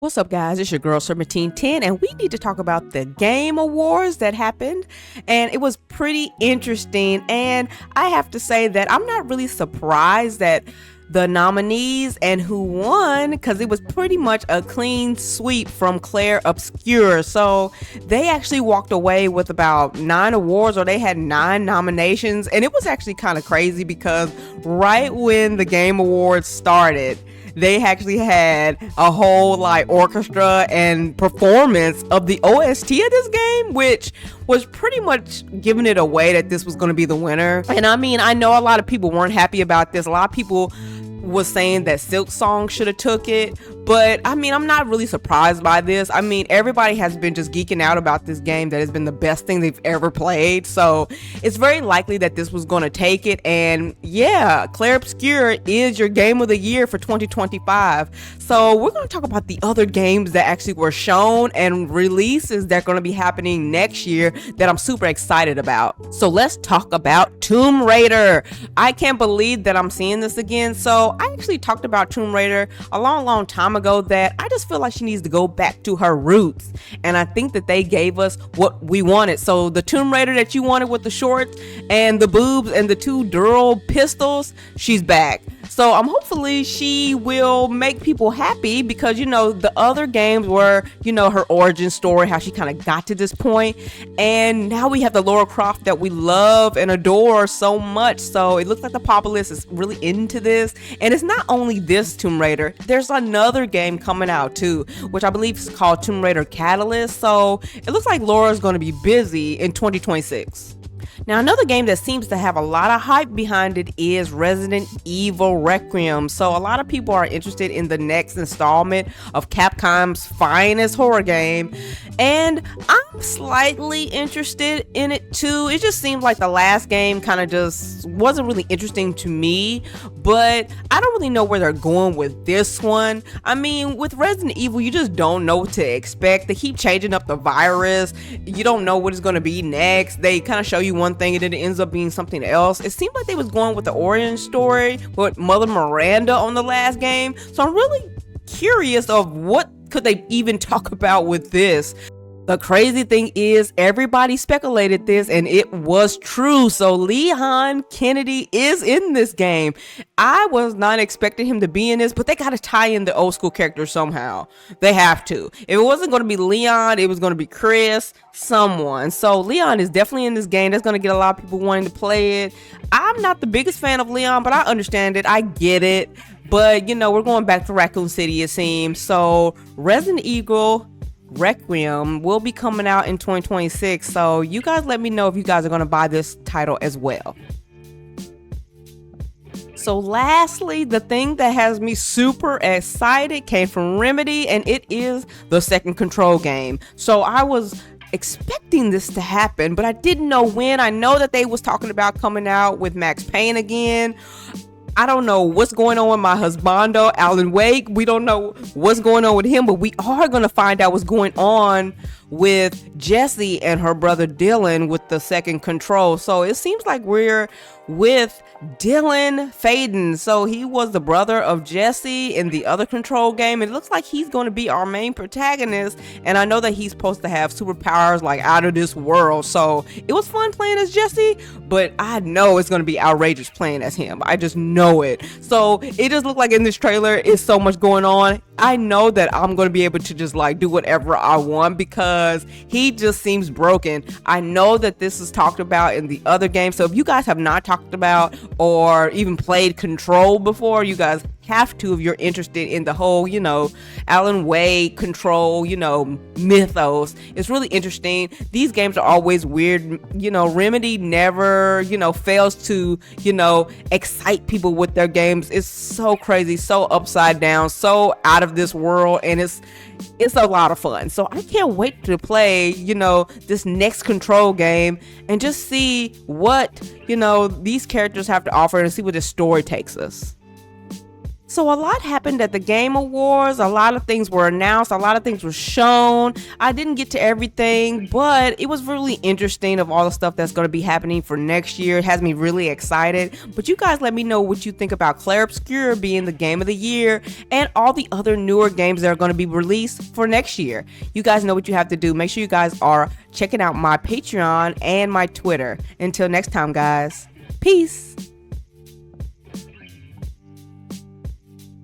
What's up, guys? It's your girl Serpentine10, and we need to talk about the Game Awards that happened. And it was pretty interesting. And I have to say that I'm not really surprised that the nominees and who won, because it was pretty much a clean sweep from Clair Obscur. So they actually walked away with about 9 awards, or they had 9 nominations. And it was actually kind of crazy because right when the Game Awards started, they actually had a whole orchestra and performance of the OST of this game, which was pretty much giving it away that this was going to be the winner. And I mean, I know a lot of people weren't happy about this. A lot of people was saying that Silksong should have took it, but I mean, I'm not really surprised by this. I mean, everybody has been just geeking out about this game that has been the best thing they've ever played, so it's very likely that this was going to take it. And yeah, Clair Obscur is your game of the year for 2025. So we're going to talk about the other games that actually were shown and releases that are going to be happening next year that I'm super excited about. So let's talk about Tomb Raider. I can't believe that I'm seeing this again. So I actually talked about Tomb Raider a long time ago that I just feel like she needs to go back to her roots, and I think that they gave us what we wanted. So the Tomb Raider that you wanted with the shorts and the boobs and the 2 dual pistols, she's back. So hopefully she will make people happy, because the other games were her origin story, how she kind of got to this point, and now we have the Lara Croft that we love and adore so much. So it looks like the populace is really into this. And it's not only this Tomb Raider, there's another game coming out too, which I believe is called Tomb Raider Catalyst. So it looks like Laura's going to be busy in 2026. Now, another game that seems to have a lot of hype behind it is Resident Evil Requiem. So a lot of people are interested in the next installment of Capcom's finest horror game, and I'm slightly interested in it too. It just seems like the last game kind of just wasn't really interesting to me, but I don't really know where they're going with this one. I mean, with Resident Evil, you just don't know what to expect. They keep changing up the virus. You don't know what it's going to be next. They kind of show you one thing and then it ends up being something else. It seemed like they was going with the origin story with Mother Miranda on the last game. So I'm really curious of what could they even talk about with this. The crazy thing is, everybody speculated this and it was true. So Leon Kennedy is in this game. I was not expecting him to be in this, but they got to tie in the old school characters somehow. They have to. If it wasn't going to be Leon, it was going to be Chris, someone. So Leon is definitely in this game. That's going to get a lot of people wanting to play it. I'm not the biggest fan of Leon, but I understand it. I get it. But, we're going back to Raccoon City, it seems. So Resident Evil Requiem will be coming out in 2026. So you guys let me know if you guys are going to buy this title as well. So lastly, the thing that has me super excited came from Remedy, and it is the second Control game. So I was expecting this to happen, but I didn't know when. I know that they was talking about coming out with Max Payne again. I don't know what's going on with my husbando, Alan Wake. We don't know what's going on with him, but we are going to find out what's going on with Jessie and her brother Dylan with the second Control. So it seems like we're with Dylan Faden. So he was the brother of Jessie in the other Control game. It looks like he's going to be our main protagonist. And I know that he's supposed to have superpowers like out of this world. So it was fun playing as Jessie, but I know it's going to be outrageous playing as him. I just know it. So it just looked like in this trailer is so much going on. I know that I'm going to be able to just do whatever I want because he just seems broken. I know that this is talked about in the other game. So if you guys have not talked about or even played Control before, you guys have to if you're interested in the whole, Alan Wake, Control, mythos. It's really interesting. These games are always weird. Remedy never, fails to, excite people with their games. It's so crazy, so upside down, so out of this world, and it's a lot of fun. So I can't wait to play, this next Control game and just see what, these characters have to offer and see where the story takes us. So a lot happened at the Game Awards. A lot of things were announced. A lot of things were shown. I didn't get to everything, but it was really interesting of all the stuff that's going to be happening for next year. It has me really excited. But you guys let me know what you think about Clair Obscur being the game of the year and all the other newer games that are going to be released for next year. You guys know what you have to do. Make sure you guys are checking out my Patreon and my Twitter. Until next time, guys. Peace.